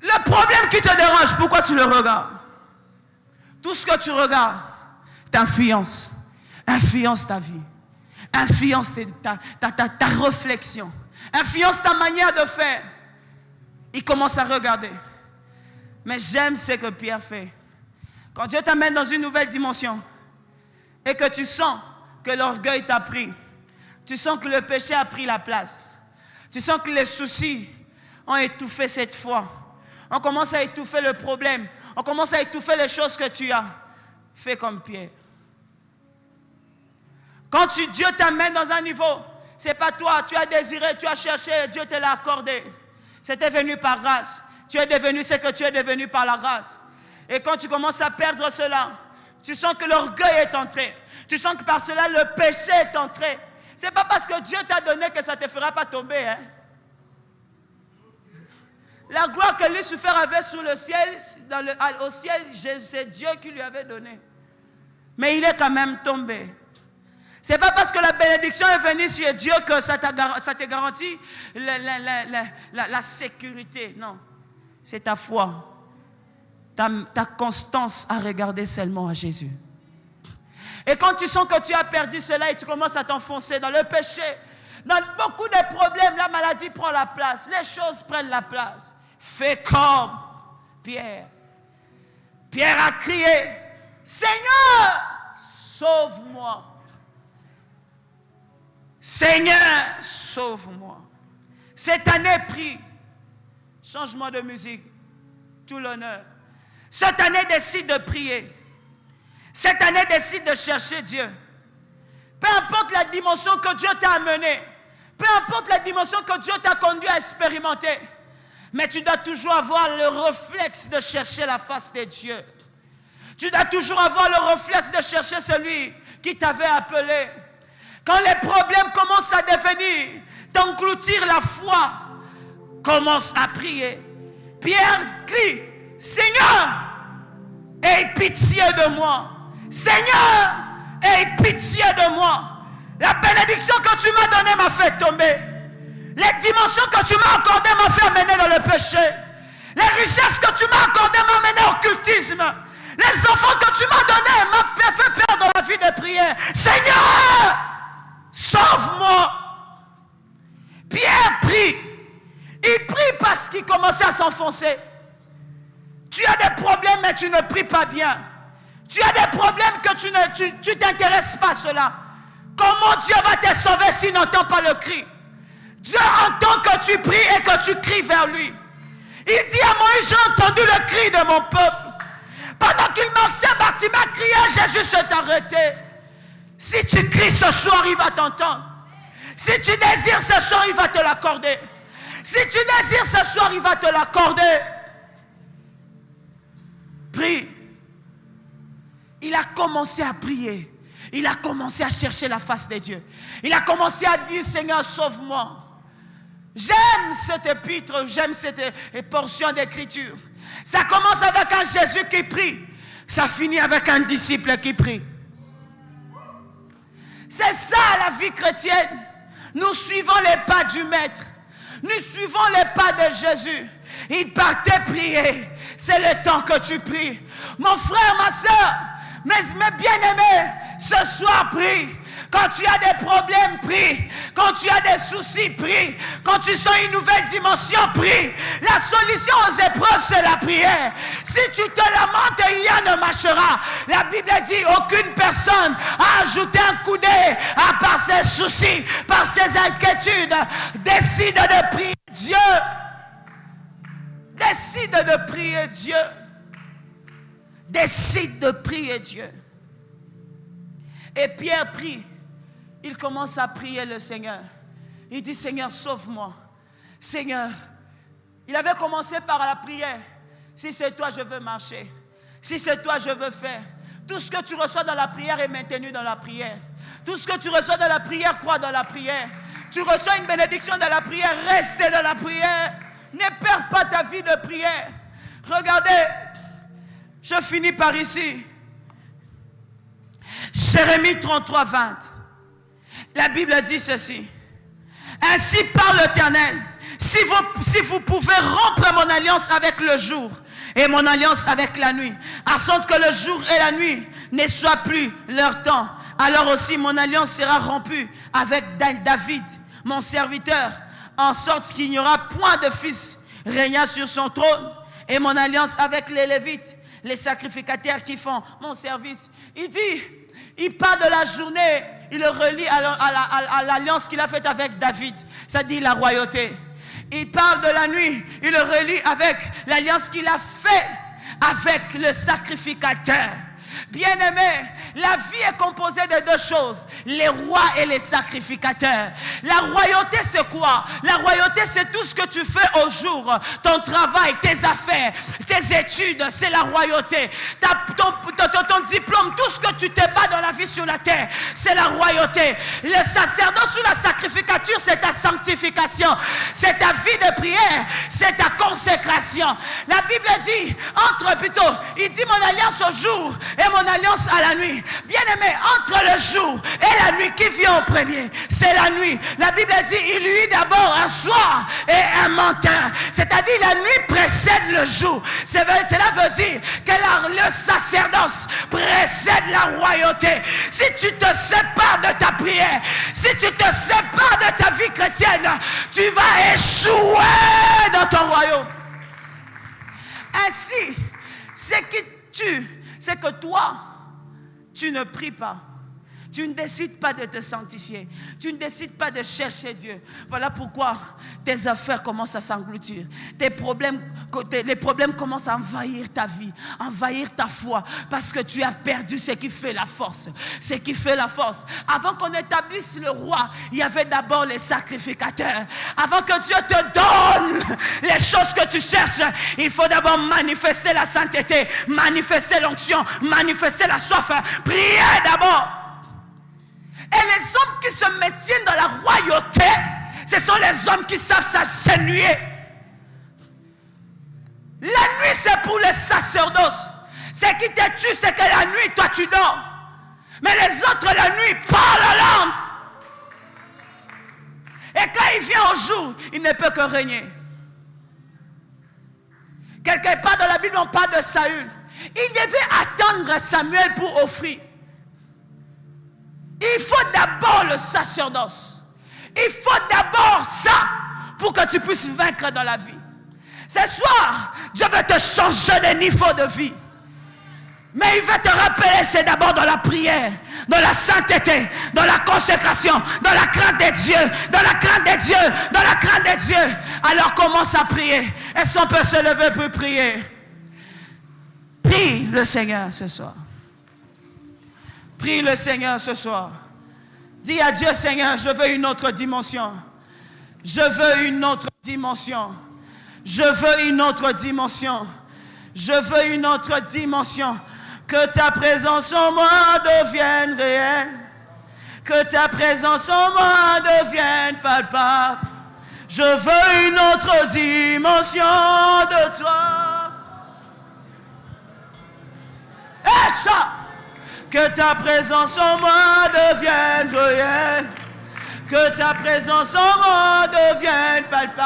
Le problème qui te dérange, pourquoi tu le regardes? Tout ce que tu regardes t'influence ta vie, influence ta réflexion, influence ta manière de faire. Il commence à regarder. Mais j'aime ce que Pierre fait. Quand Dieu t'amène dans une nouvelle dimension et que tu sens que l'orgueil t'a pris, tu sens que le péché a pris la place, tu sens que les soucis ont étouffé cette foi, on commence à étouffer le problème, on commence à étouffer les choses que tu as. Fais comme Pierre. Quand Dieu t'amène dans un niveau, ce n'est pas toi, tu as désiré, tu as cherché, Dieu te l'a accordé. C'était venu par grâce. Tu es devenu ce que tu es devenu par la grâce. Et quand tu commences à perdre cela, tu sens que l'orgueil est entré. Tu sens que par cela, le péché est entré. Ce n'est pas parce que Dieu t'a donné que ça ne te fera pas tomber. Hein? La gloire que Lucifer avait sous le ciel, au ciel, c'est Dieu qui lui avait donné. Mais il est quand même tombé. Ce n'est pas parce que la bénédiction est venue sur Dieu que ça te garantit la sécurité. Non, c'est ta foi, ta constance à regarder seulement à Jésus. Et quand tu sens que tu as perdu cela et tu commences à t'enfoncer dans le péché, dans beaucoup de problèmes, la maladie prend la place, les choses prennent la place. Fais comme Pierre. Pierre a crié, Seigneur, sauve-moi. Seigneur, sauve-moi. Cette année, prie. Changement de musique. Tout l'honneur. Cette année, décide de prier. Cette année, décide de chercher Dieu. Peu importe la dimension que Dieu t'a amené. Peu importe la dimension que Dieu t'a conduit à expérimenter. Mais tu dois toujours avoir le réflexe de chercher la face de Dieu. Tu dois toujours avoir le réflexe de chercher celui qui t'avait appelé. Quand les problèmes commencent à devenir, d'engloutir la foi, commence à prier. Pierre crie, Seigneur, aie pitié de moi. Seigneur, aie pitié de moi. La bénédiction que tu m'as donnée m'a fait tomber. Les dimensions que tu m'as accordées m'ont fait mener dans le péché. Les richesses que tu m'as accordées m'ont mené au occultisme. Les enfants que tu m'as donnés m'ont fait perdre la vie de prière. Seigneur, sauve-moi. Pierre prie. Il prie parce qu'il commençait à s'enfoncer. as des problèmes mais tu ne pries pas bien. Tu as des problèmes que tu t'intéresses pas à cela. Comment Dieu va te sauver s'il n'entend pas le cri? Dieu entend que tu pries et que tu cries vers lui. Il dit à Moïse, j'ai entendu le cri de mon peuple. Pendant qu'il marchait, Bartimée criait, Jésus s'est arrêté. Si tu cries ce soir, il va t'entendre. Si tu désires ce soir, il va te l'accorder. Si tu désires ce soir, il va te l'accorder. Prie. Il a commencé à prier. Il a commencé à chercher la face de Dieu. Il a commencé à dire, Seigneur, sauve-moi. J'aime cette épître, j'aime cette portion d'écriture. Ça commence avec un Jésus qui prie. Ça finit avec un disciple qui prie. C'est ça la vie chrétienne. Nous suivons les pas du Maître. Nous suivons les pas de Jésus. Il partait prier. C'est le temps que tu pries. Mon frère, ma soeur, mes bien-aimés, ce soir prie. Quand tu as des problèmes, prie. Quand tu as des soucis, prie. Quand tu sens une nouvelle dimension, prie. La solution aux épreuves, c'est la prière. Si tu te lamentes, rien ne marchera. La Bible dit, aucune personne a ajouté un coup d'œil à part ses soucis, par ses inquiétudes. Décide de prier Dieu. Décide de prier Dieu. Décide de prier Dieu. Et Pierre prie. Il commence à prier le Seigneur. Il dit, Seigneur, sauve-moi. Seigneur, il avait commencé par la prière. Si c'est toi, je veux marcher. Si c'est toi, je veux faire. Tout ce que tu reçois dans la prière est maintenu dans la prière. Tout ce que tu reçois dans la prière, crois dans la prière. Tu reçois une bénédiction dans la prière, reste dans la prière. Ne perds pas ta vie de prière. Regardez, je finis par ici. Jérémie 33, 20. La Bible dit ceci. Ainsi parle l'Éternel. Si vous pouvez rompre mon alliance avec le jour et mon alliance avec la nuit, à sorte que le jour et la nuit ne soient plus leur temps, alors aussi mon alliance sera rompue avec David, mon serviteur, en sorte qu'il n'y aura point de fils régnant sur son trône, et mon alliance avec les Lévites, les sacrificateurs qui font mon service. Il parle de la journée, il le relie à l'alliance qu'il a faite avec David, c'est-à-dire la royauté. Il parle de la nuit, il le relie avec l'alliance qu'il a faite avec le sacrificateur. Bien-aimé, la vie est composée de deux choses, les rois et les sacrificateurs. La royauté, c'est quoi? La royauté, c'est tout ce que tu fais au jour, ton travail, tes affaires, tes études, c'est la royauté. Ton diplôme, tout ce que tu te bats dans la vie sur la terre, c'est la royauté. Le sacerdoce ou la sacrificature, c'est ta sanctification, c'est ta vie de prière, c'est ta consécration. La Bible dit, il dit mon alliance au jour et mon alliance à la nuit. Bien-aimé, entre le jour et la nuit, qui vient en premier? C'est la nuit. La Bible dit, il y eut d'abord un soir et un matin. C'est-à-dire, la nuit précède le jour. Cela veut dire que le sacerdoce précède la royauté. Si tu te sépares de ta prière, si tu te sépares de ta vie chrétienne, tu vas échouer dans ton royaume. Ainsi, ce qui tue, c'est que toi, tu ne pries pas. Tu ne décides pas de te sanctifier. Tu ne décides pas de chercher Dieu. Voilà pourquoi tes affaires commencent à s'engloutir. Les problèmes commencent à envahir ta vie, envahir ta foi. Parce que tu as perdu ce qui fait la force. Ce qui fait la force. Avant qu'on établisse le roi, il y avait d'abord les sacrificateurs. Avant que Dieu te donne les choses que tu cherches, il faut d'abord manifester la sainteté, manifester l'onction, manifester la soif. Prier d'abord. Et les hommes qui se maintiennent dans la royauté, ce sont les hommes qui savent s'agenouiller. La nuit, c'est pour le sacerdoce. Ce qui te tue, c'est que la nuit, toi, tu dors. Mais les autres, la nuit, parlent la langue. Et quand il vient au jour, il ne peut que régner. Quelque part dans la Bible, on parle de Saül. Il devait attendre Samuel pour offrir. Il faut d'abord le sacerdoce. Il faut d'abord ça pour que tu puisses vaincre dans la vie. Ce soir, Dieu veut te changer de niveau de vie. Mais il veut te rappeler, c'est d'abord dans la prière, dans la sainteté, dans la consécration, dans la crainte de Dieu, dans la crainte de Dieu, dans la crainte de Dieu. Alors commence à prier. Est-ce qu'on peut se lever pour prier? Prie le Seigneur ce soir. Prie le Seigneur ce soir. Dis à Dieu, Seigneur, je veux une autre dimension. Je veux une autre dimension. Je veux une autre dimension. Je veux une autre dimension. Que ta présence en moi devienne réelle. Que ta présence en moi devienne palpable. Je veux une autre dimension de toi. Que ta présence en moi devienne réelle. Que ta présence en moi devienne palpable.